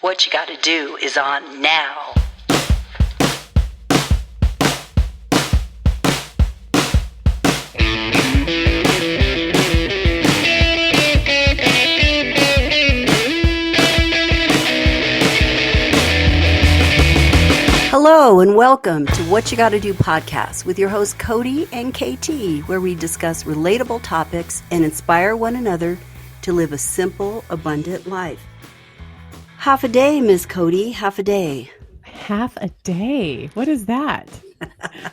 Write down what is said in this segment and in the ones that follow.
What You Gotta Do is on now. Hello and welcome to What You Gotta Do podcast with your hosts Cody and KT, where we discuss relatable topics and inspire one another to live a simple, abundant life. Half a day, Miss Cody, half a day. Half a day? What is that?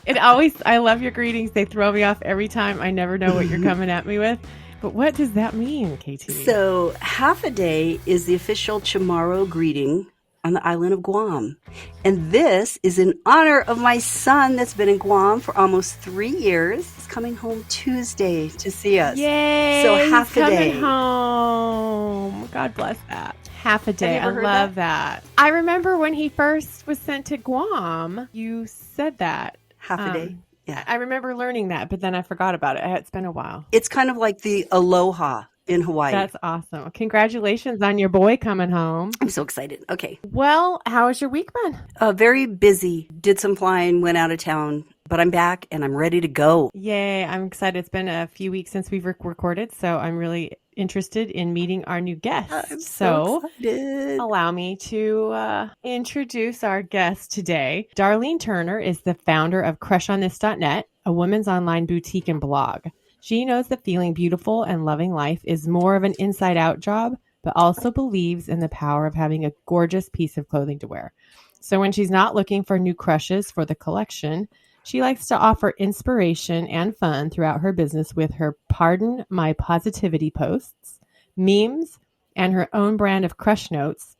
I love your greetings. They throw me off every time. I never know what you're coming at me with. But what does that mean, KT? So half a day is the official Chamorro greeting on the island of Guam. And this is in honor of my son that's been in Guam for almost 3 years. He's coming home Tuesday to see us. Yay! So half a day. Coming home. God bless that. Half a day. I heard love that? I remember when he first was sent to Guam, you said that. Half a day. Yeah. I remember learning that, but then I forgot about it. It's been a while. It's kind of like the aloha in Hawaii. That's awesome. Congratulations on your boy coming home. I'm so excited. Okay. Well, how has your week been? Very busy. Did some flying, went out of town, but I'm back and I'm ready to go. Yay. I'm excited. It's been a few weeks since we've recorded, so I'm really interested in meeting our new guest. I'm so excited. Allow me to introduce our guest today. Darlene Turner is the founder of CRUSHONTHIS.net, a women's online boutique and blog. She knows that feeling beautiful and loving life is more of an inside-out job, but also believes in the power of having a gorgeous piece of clothing to wear. So when she's not looking for new crushes for the collection, she likes to offer inspiration and fun throughout her business with her Pardon My Positivity posts, memes, and her own brand of crush notes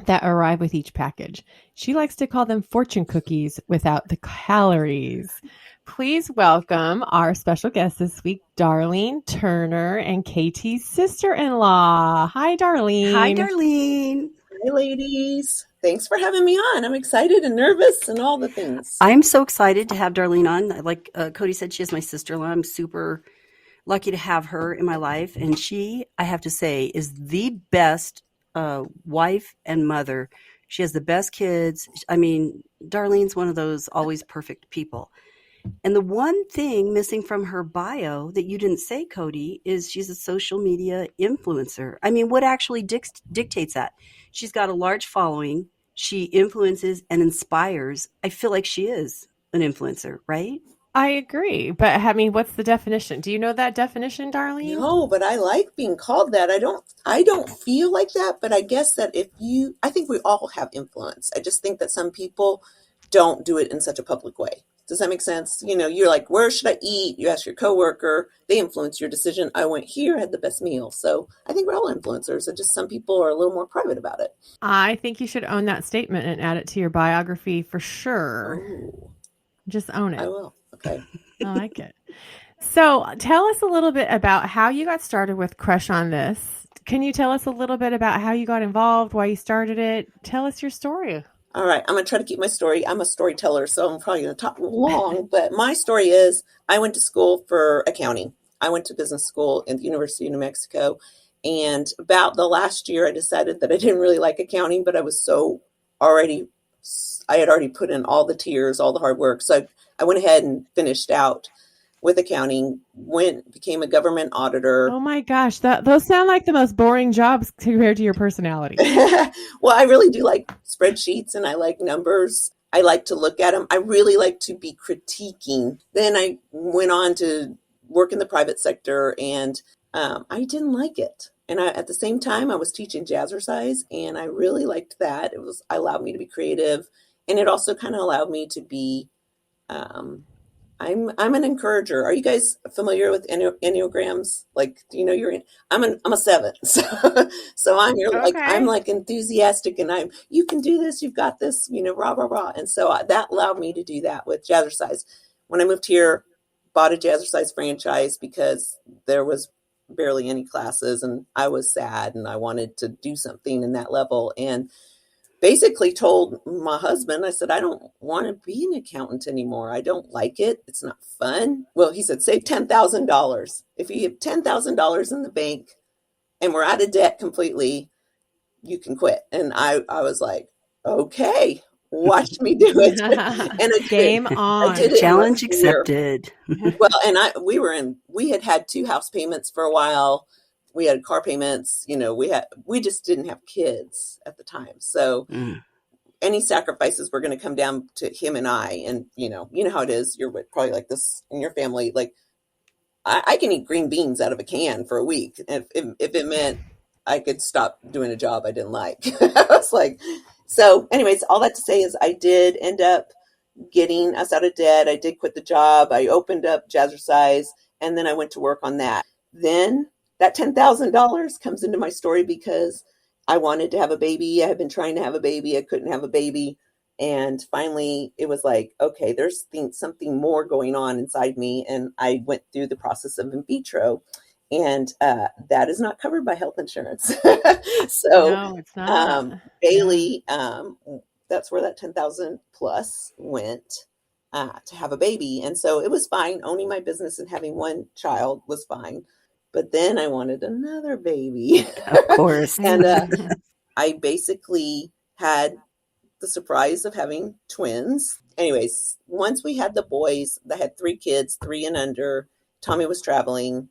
that arrive with each package. She likes to call them fortune cookies without the calories. Please welcome our special guest this week, Darlene Turner and KT's sister-in-law. Hi, Darlene. Hi, Darlene. Hi, ladies. Thanks for having me on. I'm excited and nervous and all the things. I'm so excited to have Darlene on. Like Cody said, she is my sister-in-law. I'm super lucky to have her in my life. And she, I have to say, is the best wife and mother. She has the best kids. I mean, Darlene's one of those always perfect people. And the one thing missing from her bio that you didn't say, Cody, is she's a social media influencer. I mean, what actually dictates that? She's got a large following. She influences and inspires. I feel like she is an influencer, right? I agree. But I mean, what's the definition? Do you know that definition, Darlene? No, but I like being called that. I don't feel like that, but I guess that I think we all have influence. I just think that some people don't do it in such a public way. Does that make sense? You know, you're like, where should I eat? You ask your coworker, they influence your decision. I went here, had the best meal. So I think we're all influencers. And just some people are a little more private about it. I think you should own that statement and add it to your biography for sure. Oh, just own it. I will. Okay. I like it. So tell us a little bit about how you got started with Crush on This. Can you tell us a little bit about how you got involved, why you started it? Tell us your story. All right. I'm going to try to keep my story. I'm a storyteller, so I'm probably going to talk long. But my story is I went to school for accounting. I went to business school at the University of New Mexico. And about the last year, I decided that I didn't really like accounting, but I had already put in all the tears, all the hard work. So I went ahead and finished out with accounting, became a government auditor. Oh my gosh, those sound like the most boring jobs compared to your personality. Well, I really do like spreadsheets and I like numbers. I like to look at them. I really like to be critiquing. Then I went on to work in the private sector and I didn't like it. And at the same time, I was teaching Jazzercise and I really liked that. It allowed me to be creative and it also kind of allowed me to be I'm an encourager. Are you guys familiar with Enneagrams? Like, you know, I'm a 7. So I'm like enthusiastic and you can do this. You've got this, you know, rah, rah, rah. And so that allowed me to do that with Jazzercise. When I moved here, bought a Jazzercise franchise because there was barely any classes and I was sad and I wanted to do something in that level. And basically told my husband, I said, I don't want to be an accountant anymore. I don't like it. It's not fun. Well, he said, save $10,000. If you have $10,000 in the bank and we're out of debt completely, you can quit. And I was like, okay, watch me do it. And I did Game it. I on. did it in less Challenge than a year. accepted. Well, and we had 2 house payments for a while. We had car payments, we just didn't have kids at the time. So Mm. any sacrifices were going to come down to him and I. And, you know how it is. You're probably like this in your family. Like, I can eat green beans out of a can for a week. If it meant I could stop doing a job I didn't like. I was like, so anyways, all that to say is I did end up getting us out of debt. I did quit the job. I opened up Jazzercise, and then I went to work on that. Then that $10,000 comes into my story because I wanted to have a baby. I had been trying to have a baby. I couldn't have a baby. And finally, it was like, okay, there's something more going on inside me. And I went through the process of in vitro, and that is not covered by health insurance. So No, it's not. Bailey, that's where that 10,000 plus went to have a baby. And so it was fine. Owning my business and having one child was fine. But then I wanted another baby. Of course. And I basically had the surprise of having twins. Anyways, once we had the boys, I had 3 kids, 3 and under. Tommy was traveling.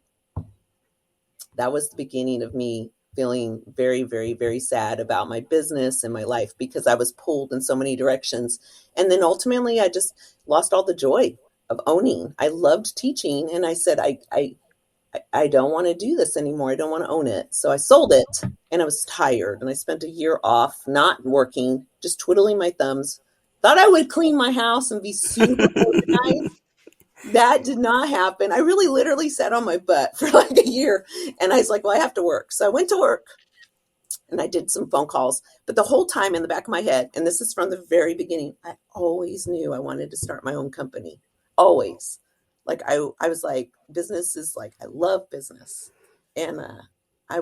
That was the beginning of me feeling very, very, very sad about my business and my life because I was pulled in so many directions. And then ultimately, I just lost all the joy of owning. I loved teaching, and I said, I don't want to do this anymore. I don't want to own it. So I sold it, and I was tired, and I spent a year off, not working, just twiddling my thumbs. Thought I would clean my house and be super organized. That did not happen. I really literally sat on my butt for like a year, and I was like, well, I have to work. So I went to work, and I did some phone calls. But the whole time in the back of my head, and this is from the very beginning, I always knew I wanted to start my own company. Always. Like I was like, business is like, I love business. And I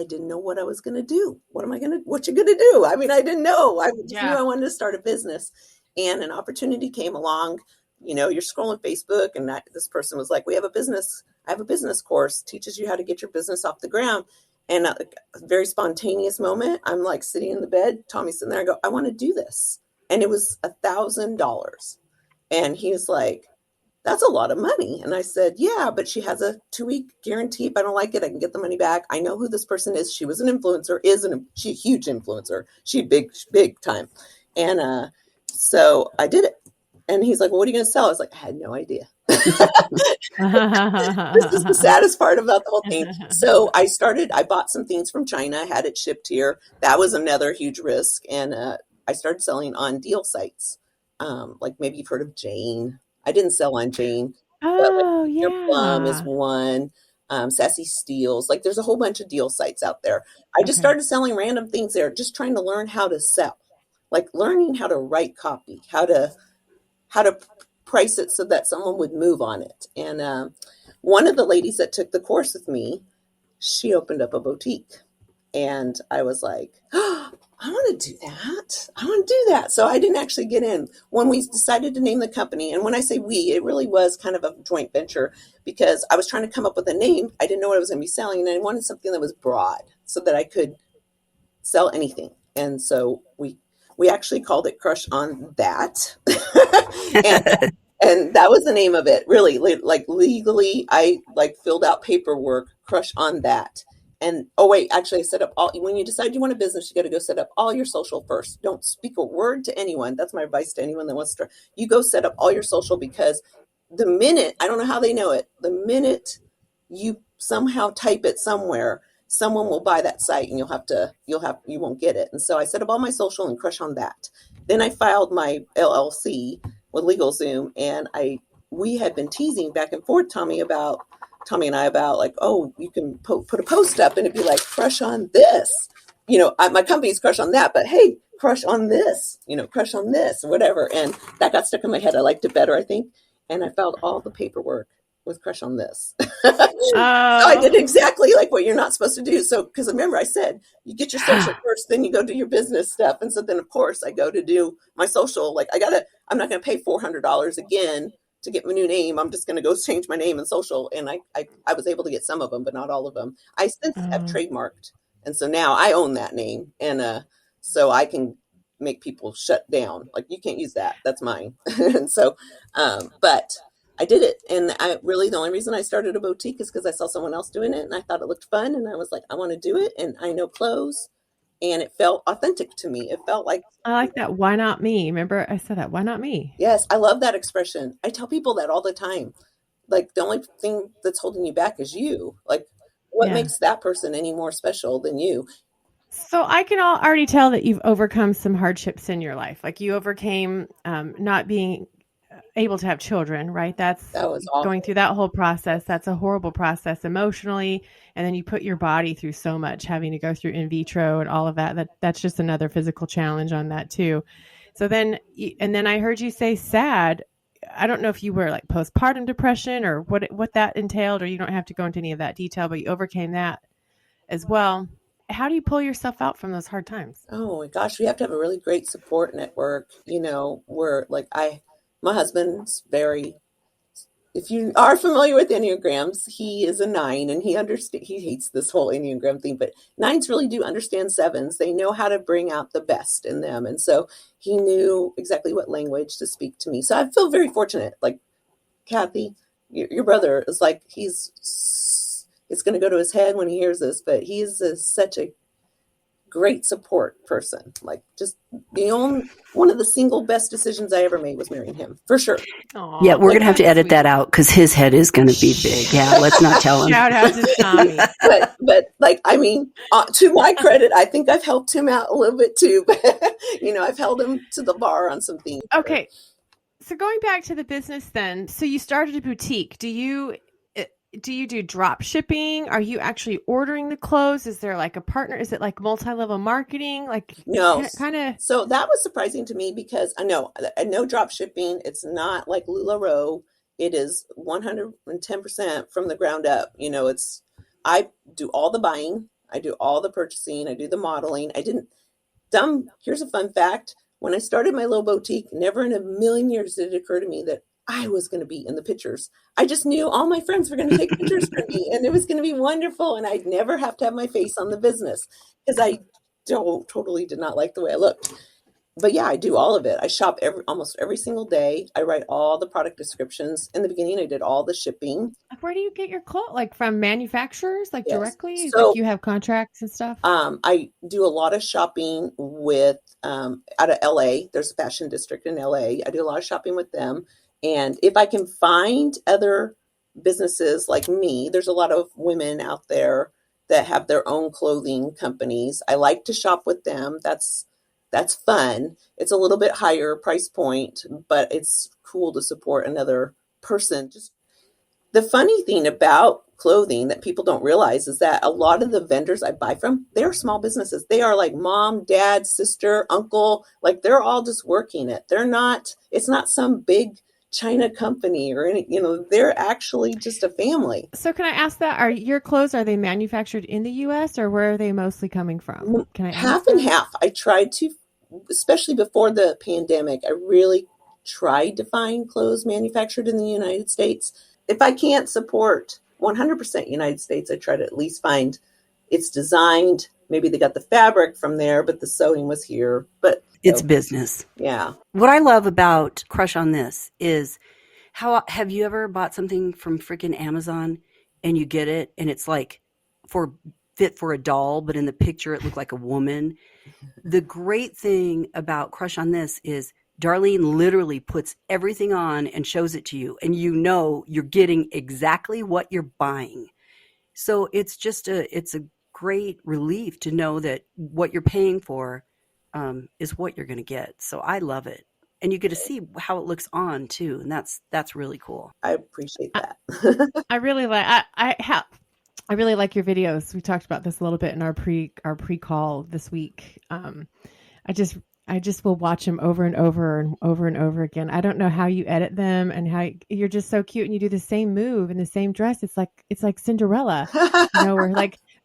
didn't know what I was going to do. What you going to do? I mean, I didn't know. I just knew I wanted to start a business, and an opportunity came along. You're scrolling Facebook, and this person was like, I have a business course, teaches you how to get your business off the ground. And a very spontaneous moment, I'm like sitting in the bed, Tommy's sitting there, I go, I want to do this. And it was $1,000. And he was like, that's a lot of money. And I said, yeah, but she has a 2-week guarantee. If I don't like it, I can get the money back. I know who this person is. She was an influencer, she's a huge influencer. She big time. And so I did it. And he's like, well, what are you going to sell? I was like, I had no idea. This is the saddest part about the whole thing. So I bought some things from China, had it shipped here. That was another huge risk. And I started selling on deal sites. Like maybe you've heard of Jane. I didn't sell on Jane. Oh, but yeah. Plum is one. Sassy Steels. Like there's a whole bunch of deal sites out there. I just started selling random things there, just trying to learn how to sell, like learning how to write copy, how to price it so that someone would move on it. And one of the ladies that took the course with me, she opened up a boutique. And I was like, oh, I want to do that. I want to do that. So I didn't actually get in. When we decided to name the company, and when I say we, it really was kind of a joint venture because I was trying to come up with a name. I didn't know what I was going to be selling, and I wanted something that was broad so that I could sell anything. And so we actually called it Crush on That. and that was the name of it. Really, like legally, I like filled out paperwork, Crush on That. And actually I set up when you decide you want a business, you got to go set up all your social first. Don't speak a word to anyone. That's my advice to anyone that wants to. You go set up all your social, because the minute, I don't know how they know it, the minute you somehow type it somewhere, someone will buy that site and you won't get it. And so I set up all my social and Crush on That. Then I filed my LLC with LegalZoom, and we had been teasing back and forth, Tommy and I about like, oh, you can put a post up and it'd be like, Crush on this. My company's Crush on That, but hey, crush on this, crush on this, whatever. And that got stuck in my head. I liked it better, I think. And I filed all the paperwork with Crush on This. So I did exactly like what you're not supposed to do. So, because remember I said, you get your social first, then you go do your business stuff. And so then of course I go to do my social. Like I'm not going to pay $400 again to get my new name. I'm just going to go change my name and social. And I was able to get some of them, but not all of them. I since have trademarked And so now I own that name. And so I can make people shut down. Like, you can't use that. That's mine. And so, but I did it. And the only reason I started a boutique is because I saw someone else doing it and I thought it looked fun. And I was like, I want to do it. And I know clothes. And it felt authentic to me. It felt like, I like that. Why not me? Remember I said that. Why not me? yes, I love that expression. I tell people that all the time. Like, the only thing that's holding you back is you. Like, what makes that person any more special than you? So I can already tell that you've overcome some hardships in your life. Like, you overcame not being able to have children, right? That was awful. Going through that whole process. That's a horrible process emotionally. And then you put your body through so much, having to go through in vitro and all of that. That's just another physical challenge on that too. So then I heard you say sad. I don't know if you were like postpartum depression or what that entailed, or you don't have to go into any of that detail, but you overcame that as well. How do you pull yourself out from those hard times? Oh my gosh, we have to have a really great support network. Where like my husband's if you are familiar with Enneagrams, he is a 9 and he hates this whole Enneagram thing, but 9s really do understand 7s. They know how to bring out the best in them. And so he knew exactly what language to speak to me. So I feel very fortunate. Like, Kathy, your brother is like, it's going to go to his head when he hears this, but he is such a great support person. Like, just one of the single best decisions I ever made was marrying him, for sure. Aww, yeah, we're going to have to edit that out because his head is going to be big. Yeah, let's not tell him. Shout out to Tommy. but like, I mean, to my credit, I think I've helped him out a little bit too. But, I've held him to the bar on some things. Okay. So going back to the business then, so you started a boutique. Do you do drop shipping? Are you actually ordering the clothes? Is there like a partner? Is it like multi-level marketing? Like, no, kind of. So that was surprising to me because I know drop shipping. It's not like LuLaRoe. It is 110% from the ground up. I do all the buying. I do all the purchasing. I do the modeling. Here's a fun fact. When I started my little boutique, never in a million years did it occur to me that I was going to be in the pictures. I just knew all my friends were going to take pictures for me and it was going to be wonderful. And I'd never have to have my face on the business because I totally did not like the way I looked. But yeah, I do all of it. I shop almost every single day. I write all the product descriptions. In the beginning, I did all the shipping. Where do you get your clothes? Like from manufacturers, like yes. directly? So, like you have contracts and stuff? I do a lot of shopping with out of LA. There's a fashion district in LA. I do a lot of shopping with them. And if I can find other businesses like me, there's a lot of women out there that have their own clothing companies. I like to shop with them. That's fun. It's a little bit higher price point, but it's cool to support another person. Just the funny thing about clothing that people don't realize is that a lot of the vendors I buy from, they're small businesses. They are like mom, dad, sister, uncle, like they're all just working it. It's not some big China company or any, they're actually just a family. So can I ask that? Are your clothes, are they manufactured in the US or where are they mostly coming from? Can I ask half and half. I tried to, especially before the pandemic, I really tried to find clothes manufactured in the United States. If I can't support 100% United States, I try to at least find it's designed. Maybe they got the fabric from there, but the sewing was here. But it's business. Yeah. What I love about Crush on This is have you ever bought something from freaking Amazon and you get it and it's like fit for a doll, but in the picture it looked like a woman? The great thing about Crush on This is Darlene literally puts everything on and shows it to you, and you're getting exactly what you're buying. So it's a great relief to know that what you're paying for is what you're going to get. So I love it. And you get to see how it looks on too. And that's really cool. I appreciate that. I really like, I really like your videos. We talked about this a little bit in our pre-call this week. I just will watch them over and over and over and over again. I don't know how you edit them and how you're just so cute and you do the same move in the same dress. It's like Cinderella,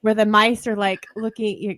where the mice are like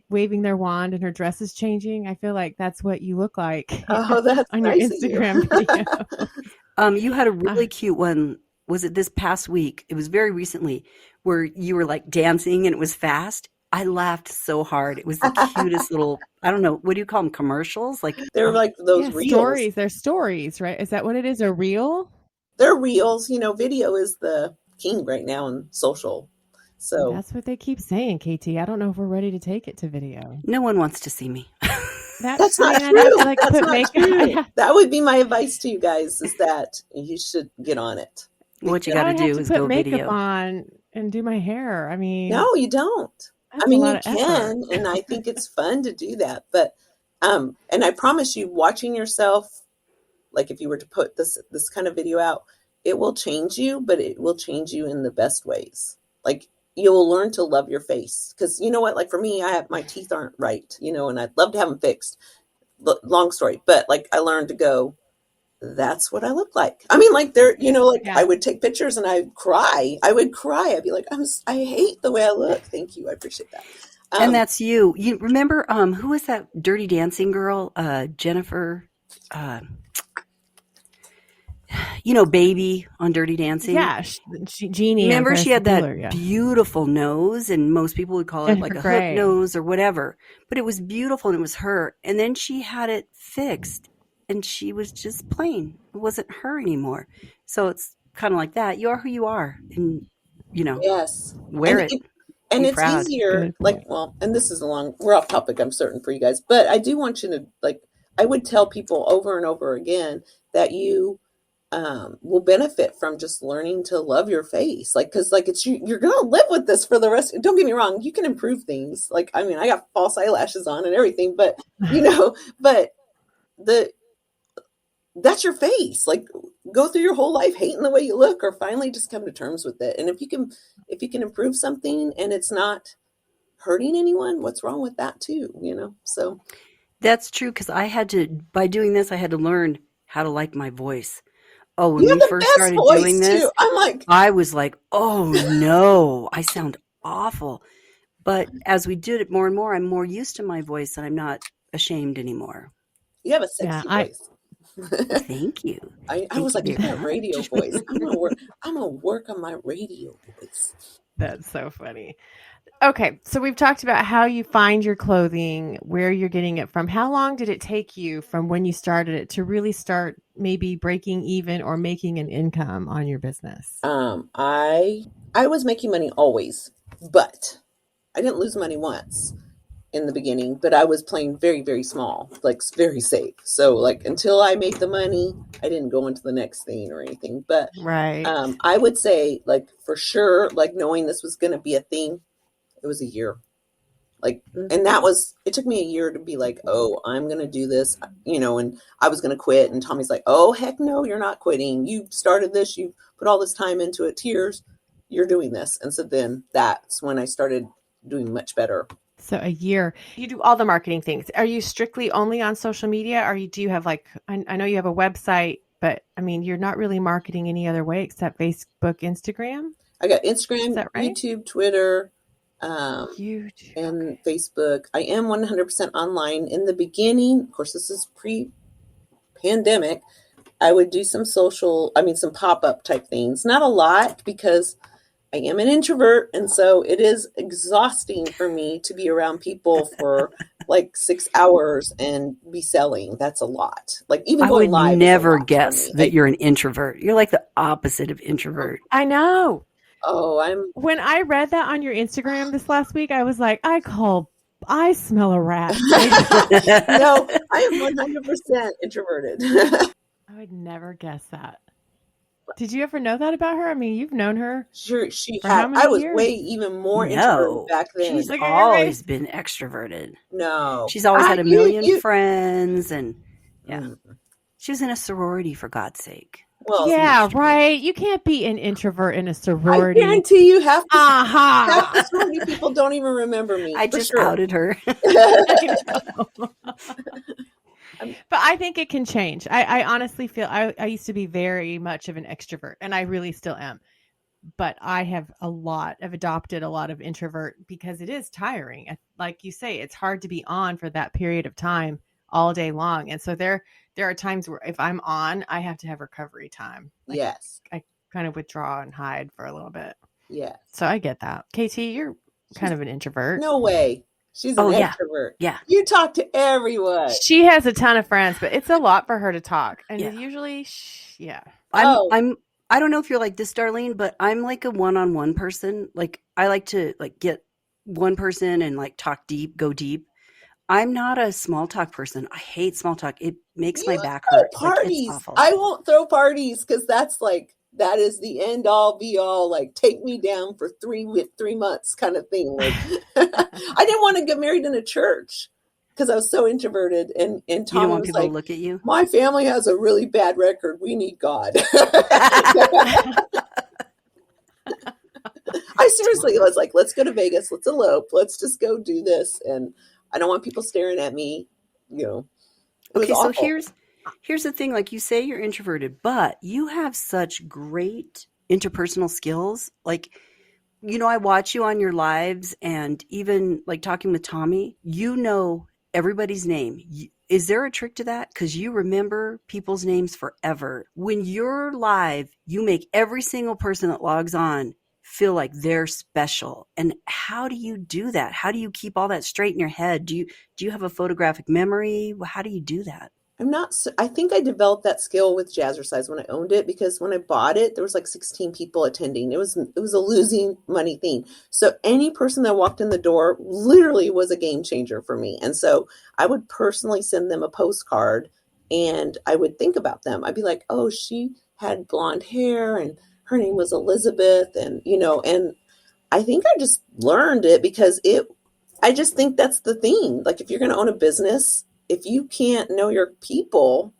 waving their wand and her dress is changing. I feel like that's what you look like that's on nice your Instagram video. You had a really cute one. Was it this past week? It was very recently where you were like dancing and it was fast. I laughed so hard. It was the cutest little, I don't know, what do you call them? Commercials? Like, They're like those reels. Stories. They're stories, right? Is that what it is? A reel? They're reels. Video is the king right now in social. So that's what they keep saying, KT. I don't know if we're ready to take it to video. No one wants to see me. That's not true. That's not true. That would be my advice to you guys, is that you should get on it. What you got to do is go makeup video on and do my hair. I mean, no, you don't. I mean, you can, and I think it's fun to do that. But, and I promise you, watching yourself, like if you were to put this kind of video out, it will change you, but it will change you in the best ways. Like, you will learn to love your face. Because you know what? Like for me, my teeth aren't right, and I'd love to have them fixed. Long story. But like I learned to go, that's what I look like. I mean, like I would take pictures and I'd cry. I would cry. I'd be like, I hate the way I look. Thank you. I appreciate that. And that's you. You remember, who was that Dirty Dancing girl? Jennifer, Baby on Dirty Dancing. Yeah, Jeannie. Remember, she had that beautiful nose, and most people would call it like a hook nose or whatever. But it was beautiful, and it was her. And then she had it fixed, and she was just plain. It wasn't her anymore. So it's kind of like that. You are who you are, and yes, wear it. And it's proud. Easier. And this is we're off topic, I'm certain, for you guys. But I do want you to I would tell people over and over again that you will benefit from just learning to love your face. Because it's you're going to live with this for the rest. Don't get me wrong. You can improve things. I got false eyelashes on and everything, but that's your face. Go through your whole life hating the way you look, or finally just come to terms with it. And if you can improve something and it's not hurting anyone, what's wrong with that too? So that's true. Because by doing this, I had to learn how to like my voice. Oh, when we first started doing this, I was like, oh no, I sound awful. But as we did it more and more, I'm more used to my voice, and I'm not ashamed anymore. You have a sexy voice. Thank you. I was like, you got a radio voice. I'm gonna work on my radio voice. That's so funny. Okay, so we've talked about how you find your clothing, where you're getting it from. How long did it take you from when you started it to really start maybe breaking even or making an income on your business? I was making money always, but I didn't lose money once in the beginning, but I was playing very, very small, very safe. So until I made the money, I didn't go into the next thing or anything. But right. I would say for sure, knowing this was going to be a thing, it was a year. And it took me a year to be oh, I'm going to do this, and I was going to quit. And Tommy's like, oh, heck no, you're not quitting. You started this, you put all this time into it, tears, you're doing this. And so then that's when I started doing much better. So a year. You do all the marketing things. Are you strictly only on social media? Or do you have I know you have a website, but I mean, you're not really marketing any other way except Facebook, Instagram? I got Instagram, right? YouTube, Twitter, YouTube, and Facebook. I am 100% online. In the beginning, of course, this is pre-pandemic, I would do some some pop-up type things. Not a lot, because I am an introvert, and so it is exhausting for me to be around people for 6 hours and be selling. That's a lot. Even going live. I would never guess that you're an introvert. You're like the opposite of introvert. I know. Oh, when I read that on your Instagram this last week, I was like, I smell a rat. No, I am 100% introverted. I would never guess that. Did you ever know that about her? I mean, you've known her. Sure, she had. I was years? Way even more introverted back then. She's always been extroverted. No, she's always had a million friends, and she was in a sorority, for God's sake. Well, yeah, right. You can't be an introvert in a sorority. I guarantee you half the sorority people don't even remember me. I just outed her. But I think it can change. I honestly feel I used to be very much of an extrovert, and I really still am. But I've adopted a lot of introvert because it is tiring. Like you say, it's hard to be on for that period of time all day long. And so there are times where if I'm on, I have to have recovery time. Yes. I kind of withdraw and hide for a little bit. Yeah. So I get that. KT, you're kind of an introvert. No way. She's an extrovert. Yeah. You talk to everyone. She has a ton of friends, but it's a lot for her to talk. And usually, I don't know if you're like this, Darlene, but I'm like a one-on-one person. Like I like to like get one person and like talk deep, go deep. I'm not a small talk person. I hate small talk. It makes my back hurt. Parties. Like, it's awful. I won't throw parties because that is the end all be all. Like take me down for 3 months kind of thing. Like I didn't want to get married in a church because I was so introverted. And Tom you don't want was people like, to look at you. My family has a really bad record. We need God. I seriously was like, let's go to Vegas. Let's elope. Let's just go do this. And I don't want people staring at me, Okay, so here's the thing. Like you say, you're introverted, but you have such great interpersonal skills. Like, I watch you on your lives and even like talking with Tommy, everybody's name. Is there a trick to that? Because you remember people's names forever. When you're live, you make every single person that logs on feel like they're special. And how do you do that? How do you keep all that straight in your head? Do you have a photographic memory? How do you do that? I think I developed that skill with Jazzercise when I owned it, because when I bought it, there was like 16 people attending. It was a losing money thing. So any person that walked in the door literally was a game changer for me. And so I would personally send them a postcard and I would think about them. I'd be like, oh, she had blonde hair and her name was Elizabeth. And, and I think I just learned it because I just think that's the thing. Like if you're going to own a business, if you can't know your people,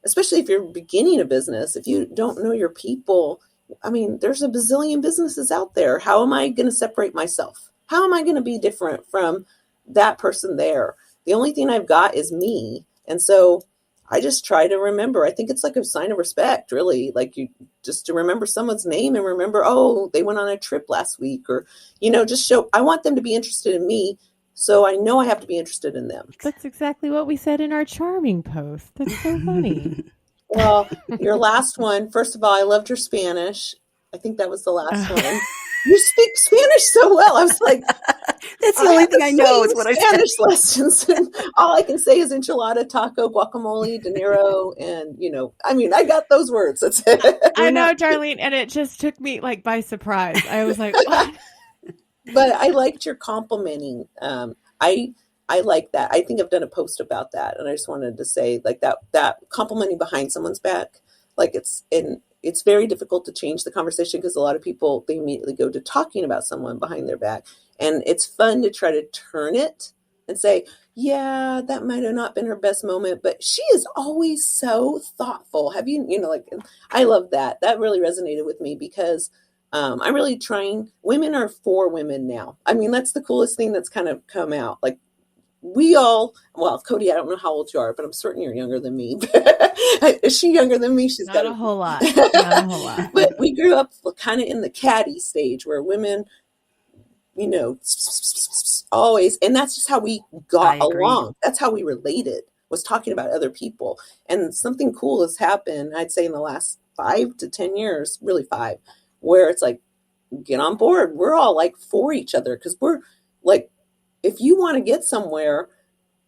especially if you're beginning a business, if you don't know your people, I mean, there's a bazillion businesses out there. How am I going to separate myself? How am I going to be different from that person there? The only thing I've got is me. And so I just try to remember. I think it's like a sign of respect, really. Like you just to remember someone's name and remember, oh, they went on a trip last week, or, just show, I want them to be interested in me. So I know I have to be interested in them. That's exactly what we said in our charming post. That's so funny. Well, your last one, first of all, I loved your Spanish. I think that was the last one. You speak Spanish so well. I was like, that's the only thing I know is what I said. Spanish lessons. And all I can say is enchilada, taco, guacamole, dinero. And, I got those words. That's it. I know, Darlene. And it just took me like by surprise. I was like, what? But I liked your complimenting. I like that. I think I've done a post about that. And I just wanted to say like that complimenting behind someone's back, like it's very difficult to change the conversation because a lot of people, they immediately go to talking about someone behind their back. And it's fun to try to turn it and say, yeah, that might have not been her best moment, but she is always so thoughtful. Have you, I love that. That really resonated with me because I'm really trying. Women are for women now. I mean, that's the coolest thing that's kind of come out. Like Cody, I don't know how old you are, but I'm certain you're younger than me. Is she younger than me? She's not a whole lot. Not a whole lot. But we grew up kind of in the catty stage where women, always, and that's just how we got along. That's how we related, was talking about other people. And something cool has happened, I'd say in the last 5 to 10 years, really 5, where it's like, get on board. We're all like for each other because we're like, if you want to get somewhere,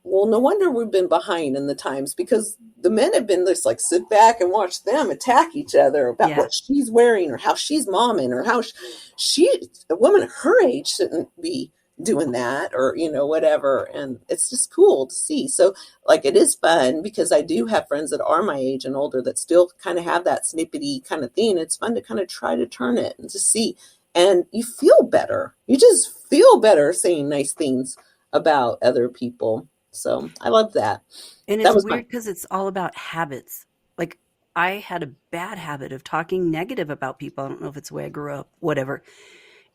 well, no wonder we've been behind in the times because the men have been just like sit back and watch them attack each other about what she's wearing or how she's momming or how a woman her age shouldn't be doing that or, whatever. And it's just cool to see. So like, it is fun because I do have friends that are my age and older that still kind of have that snippety kind of thing. It's fun to kind of try to turn it and to see, and you feel better. You just feel better saying nice things about other people. So I love that. And it's weird because it's all about habits. Like I had a bad habit of talking negative about people. I don't know if it's the way I grew up, whatever.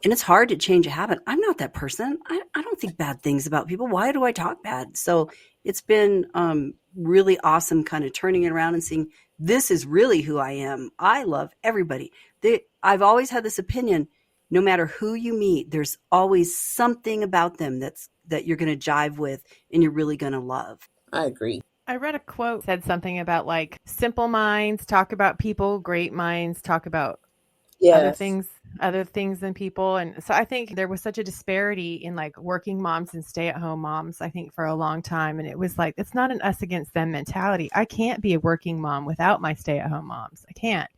And it's hard to change a habit. I'm not that person. I don't think bad things about people. Why do I talk bad? So it's been really awesome kind of turning it around and seeing this is really who I am. I love everybody. I've always had this opinion, no matter who you meet, there's always something about them that you're going to jive with and you're really going to love. I agree. I read a quote that said something about like simple minds talk about people, great minds talk about Yes. other things than people. And so I think there was such a disparity in like working moms and stay-at-home moms, I think, for a long time. And it was like, it's not an us against them mentality. I can't be a working mom without my stay-at-home moms. I can't.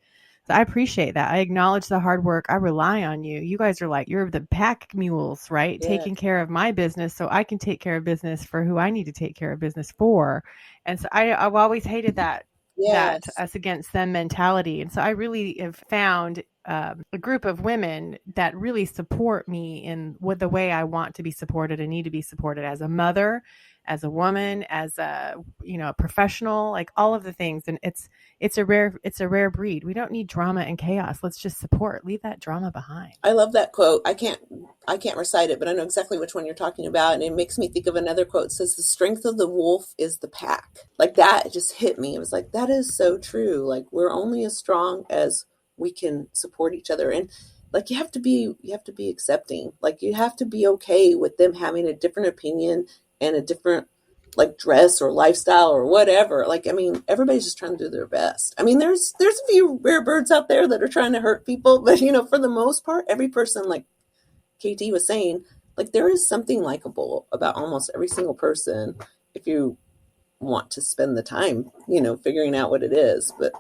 So I appreciate that. I acknowledge the hard work. I rely on you. You guys are like, you're the pack mules, right? Yeah. Taking care of my business so I can take care of business for who I need to take care of business for. And so I've always hated that Yes. us against them mentality. And so I really have found a group of women that really support me in what the way I want to be supported and need to be supported as a mother, as a woman, as a, a professional, like all of the things. And it's a rare breed. We don't need drama and chaos. Let's just support, leave that drama behind. I love that quote. I can't recite it, but I know exactly which one you're talking about. And it makes me think of another quote. It says, the strength of the wolf is the pack. Like that just hit me. It was like, that is so true. Like we're only as strong as we can support each other. And like, you have to be accepting, like you have to be okay with them having a different opinion and a different like dress or lifestyle or whatever. Like, I mean, everybody's just trying to do their best. I mean, there's a few rare birds out there that are trying to hurt people, but for the most part, every person, like KT was saying, like there is something likable about almost every single person if you want to spend the time, figuring out what it is, but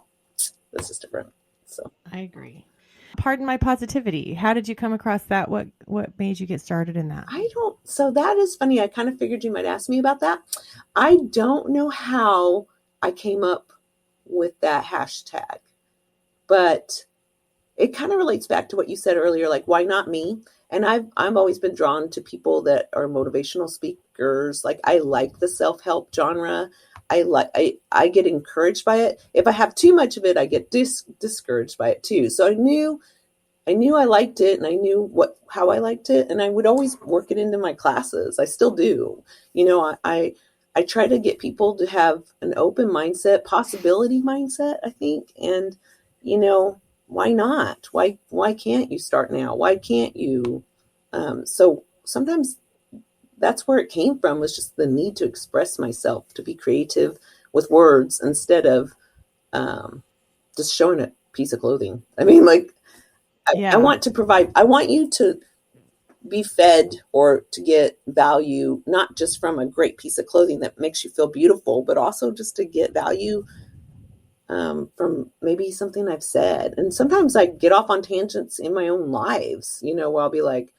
that's just different. So I agree. Pardon my positivity. How did you come across that? What made you get started in that? So that is funny. I kind of figured you might ask me about that. I don't know how I came up with that hashtag, but it kind of relates back to what you said earlier, like, why not me? And I've always been drawn to people that are motivational speakers. Like I like the self-help genre. I get encouraged by it. If I have too much of it, I get discouraged by it too. So I knew I liked it, and I knew how I liked it, and I would always work it into my classes. I still do. I try to get people to have an open mindset, possibility mindset, I think. And, why not? Why can't you start now? Why can't you? So sometimes that's where it came from, was just the need to express myself, to be creative with words instead of just showing a piece of clothing. I mean, like, I want to provide, I want you to be fed or to get value, not just from a great piece of clothing that makes you feel beautiful, but also just to get value from maybe something I've said. And sometimes I get off on tangents in my own lives, where I'll be like,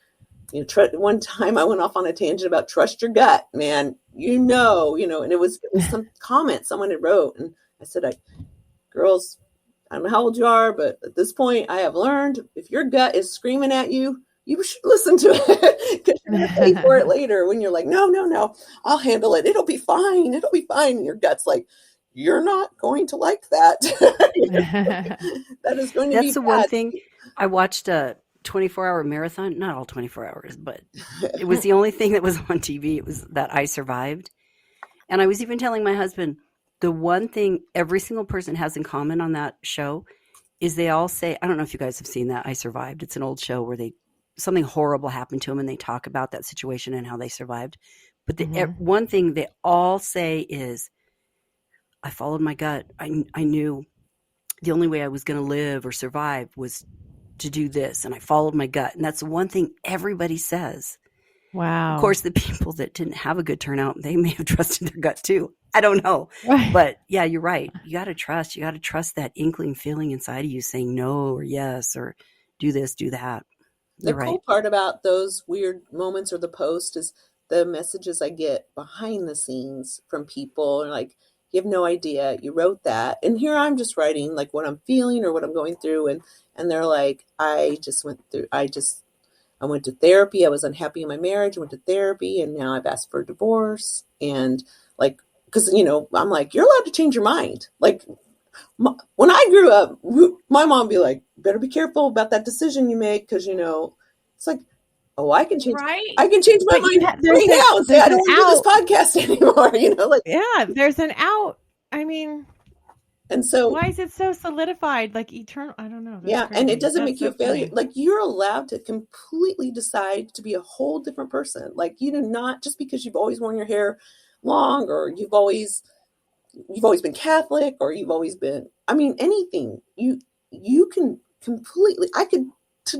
one time I went off on a tangent about trust your gut, man, and it was some comment someone had wrote. And I said, girls, I don't know how old you are, but at this point I have learned if your gut is screaming at you, you should listen to it, because you're going to pay for it later when you're like, no, I'll handle it. It'll be fine. And your gut's like, you're not going to like that. That is going to be That's the bad. one thing. I watched a 24-hour marathon, not all 24 hours, but it was the only thing that was on TV. It was that I survived. And I was even telling my husband, the one thing every single person has in common on that show is they all say, I don't know if you guys have seen that, I Survived. It's an old show where something horrible happened to them and they talk about that situation and how they survived. But the one thing they all say is, I followed my gut. I knew the only way I was going to live or survive was to do this. And I followed my gut. And that's the one thing everybody says. Wow. Of course, the people that didn't have a good turnout, they may have trusted their gut too. I don't know. Right. But yeah, you're right. You got to trust that inkling feeling inside of you saying no or yes or do this, do that. The cool part about those weird moments or the post is the messages I get behind the scenes from people. Like, you have no idea you wrote that. And here I'm just writing like what I'm feeling or what I'm going through. And they're like, I went to therapy. I was unhappy in my marriage. I went to therapy, and now I've asked for a divorce. And like, because, I'm like, you're allowed to change your mind. Like, when I grew up, my mom would be like, better be careful about that decision you make, because, it's like, oh, I can change. Right. I can change my mind right now and say, I don't want to do this podcast anymore. Like, yeah, there's an out. I mean, and so why is it so solidified, like eternal? I don't know. That's crazy. And it doesn't make you a failure. Like, you're allowed to completely decide to be a whole different person. Like, you do not, just because you've always worn your hair long, or you've always been Catholic, or you've always been, anything, you can completely, I could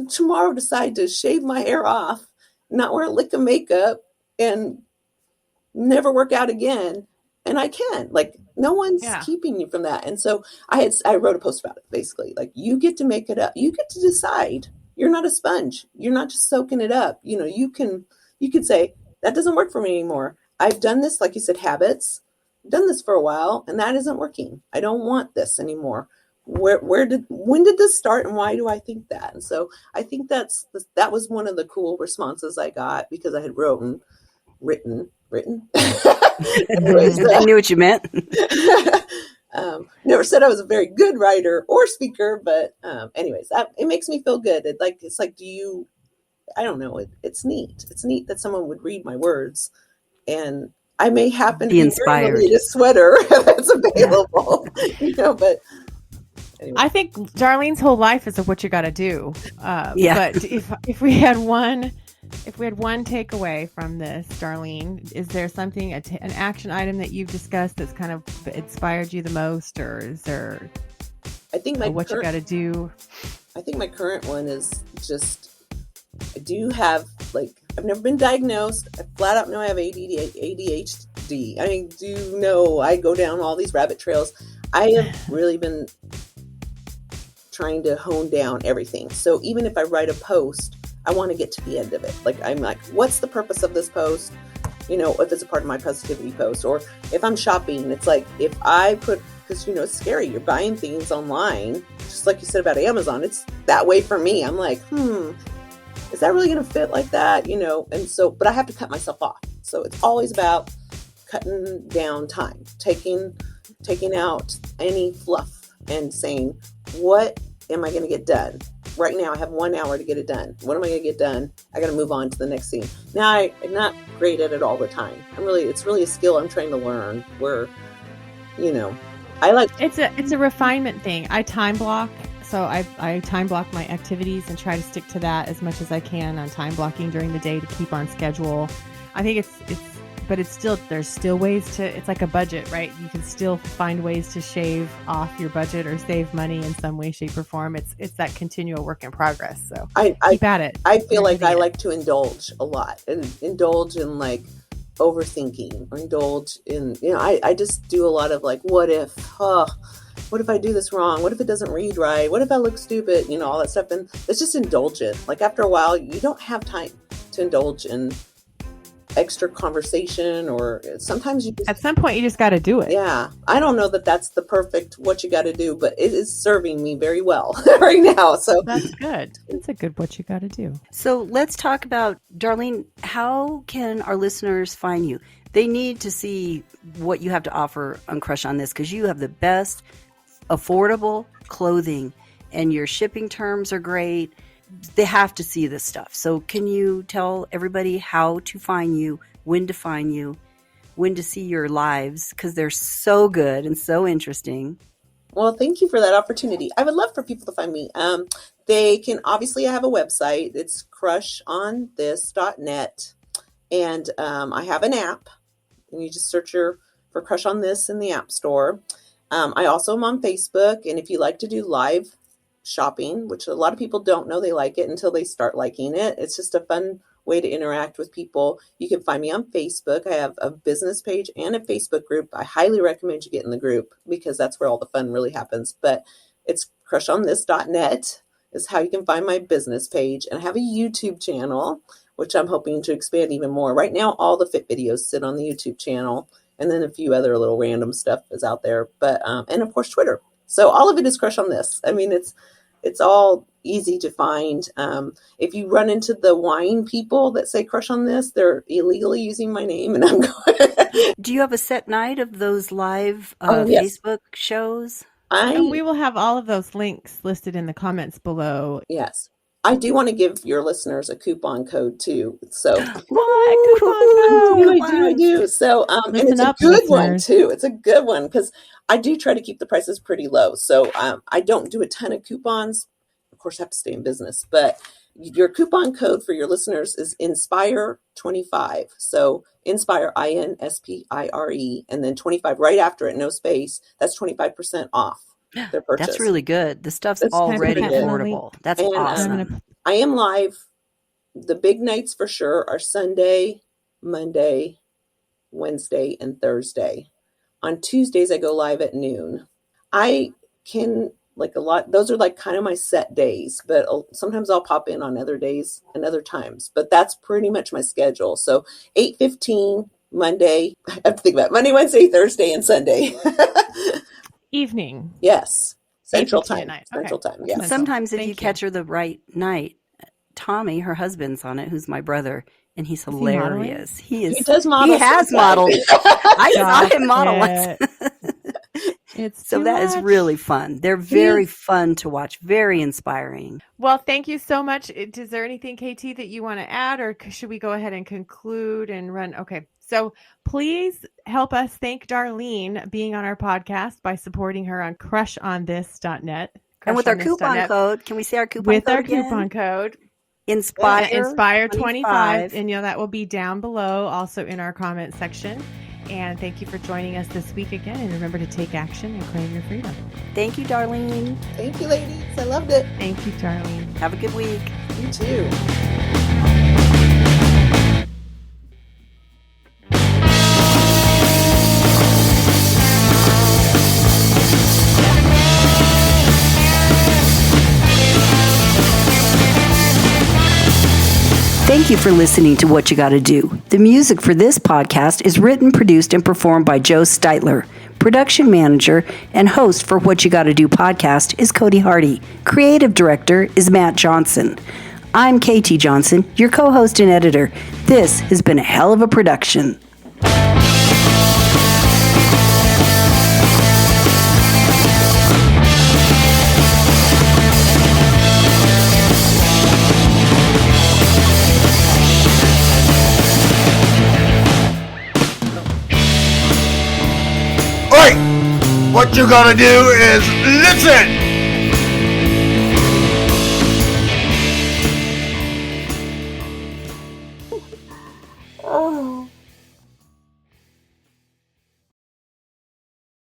tomorrow decide to shave my hair off, not wear a lick of makeup, and never work out again. And I can, like, no one's keeping you from that. And so I wrote a post about it, basically, like, you get to make it up. You get to decide. You're not a sponge. You're not just soaking it up. You know, you could say, that doesn't work for me anymore. I've done this, like you said, habits, done this for a while, and that isn't working. I don't want this anymore. When did this start, and why do I think that? And so I think that was one of the cool responses I got, because I had written. Anyways, I knew what you meant. Never said I was a very good writer or speaker, but anyways, it makes me feel good. It's like, I don't know. It's neat. It's neat that someone would read my words, and I may happen to be wearing the latest sweater that's available, but anyway. I think Darlene's whole life is what you got to do. But if we had one takeaway from this, Darlene, is there something, an action item that you've discussed that's kind of inspired you the most, or is there? I think what you got to do. I think my current one is just, I do have, like, I've never been diagnosed. I flat out know I have ADHD. I do know I go down all these rabbit trails. I have really been trying to hone down everything. So even if I write a post, I want to get to the end of it. Like, I'm like, what's the purpose of this post? If it's a part of my positivity post, or if I'm shopping, it's like, if I put, because, it's scary. You're buying things online, just like you said about Amazon. It's that way for me. I'm like, is that really going to fit like that? And so, but I have to cut myself off. So it's always about cutting down time, taking out any fluff and saying, what am I going to get done? Right now, I have 1 hour to get it done. What am I going to get done? I got to move on to the next scene. Now, I'm not great at it all the time. It's really a skill I'm trying to learn, where, I like. It's a refinement thing. I time block. So I time block my activities and try to stick to that as much as I can on time blocking during the day to keep on schedule. I think there's still ways to, it's like a budget, right? You can still find ways to shave off your budget or save money in some way, shape, or form. It's that continual work in progress. So keep at it. I feel like I like to indulge a lot, and indulge in, like, overthinking, or indulge in, I just do a lot of, like, what if I do this wrong? What if it doesn't read right? What if I look stupid? All that stuff. And it's just indulgent. Like, after a while, you don't have time to indulge in extra conversation, or sometimes at some point you just got to do it. Yeah. I don't know that that's the perfect what you got to do, but it is serving me very well right now. So that's good. It's a good what you got to do. So let's talk about, Darlene, how can our listeners find you? They need to see what you have to offer on Crush on This, because you have the best affordable clothing, and your shipping terms are great. They have to see this stuff. So can you tell everybody how to find you, when to find you, when to see your lives, because they're so good and so interesting? Well, thank you for that opportunity. I would love for people to find me. They can, obviously, I have a website. It's CRUSHONTHIS.net. And I have an app, and you just search for Crush on This in the App Store. I also am on Facebook. And if you like to do live shopping, which a lot of people don't know they like it until they start liking it, it's just a fun way to interact with people. You can find me on Facebook. I have a business page and a Facebook group. I highly recommend you get in the group, because that's where all the fun really happens. But it's CrushOnThis.net is how you can find my business page. And I have a YouTube channel, which I'm hoping to expand even more. Right now, all the fit videos sit on the YouTube channel, and then a few other little random stuff is out there. But and of course, Twitter. So all of it is Crush on This. I mean, it's all easy to find. If you run into the wine people that say Crush on This, they're illegally using my name, and I'm going. Do you have a set night of those live yes. Facebook shows? And we will have all of those links listed in the comments below. Yes. I do want to give your listeners a coupon code too. So I do. So and it's a good one too. It's a good one, because I do try to keep the prices pretty low. So I don't do a ton of coupons. Of course, I have to stay in business. But your coupon code for your listeners is INSPIRE25. So INSPIRE, INSPIRE, and then 25 right after it, no space. That's 25% off. their purchase. That's really good. The stuff's That's already pretty good. affordable. That's And, awesome. I am live. The big nights for sure are Sunday, Monday, Wednesday, and Thursday. On Tuesdays, I go live at noon. I can, like a lot, those are like kind of my set days, but sometimes I'll pop in on other days and other times. But that's pretty much my schedule. So 8:15 Monday, I have to think about it, Monday, Wednesday, Thursday, and Sunday. Evening. Yes. Central 8:15 at time. night. Central Okay. time. Yes. Central. Sometimes if Thank you you. catch her the right night, Tommy, her husband's on it, who's my brother, and he's he modeling? hilarious. He He does model. He has sometimes. modeled. I saw him model Stop once. It's So too that is much. really fun. They're very fun to watch, very inspiring. Well, thank you so much. Is there anything, KT, that you want to add, or should we go ahead and conclude and run? Okay. So please help us thank Darlene being on our podcast by supporting her on crushonthis.net. And with our coupon crushonthis.net. code, can we say our coupon With code our again? coupon code, Inspire 25, and that will be down below, also in our comment section. And thank you for joining us this week again. And remember to take action and claim your freedom. Thank you, Darlene. Thank you, ladies. I loved it. Thank you, Darlene. Have a good week. You too. Thank you for listening to What You Gotta Do. The music for this podcast is written, produced, and performed by Joe Steitler. Production manager and host for What You Gotta Do podcast is Cody Hardy. Creative director is Matt Johnson. I'm KT Johnson, your co-host and editor. This has been a hell of a production. What you gotta do is listen!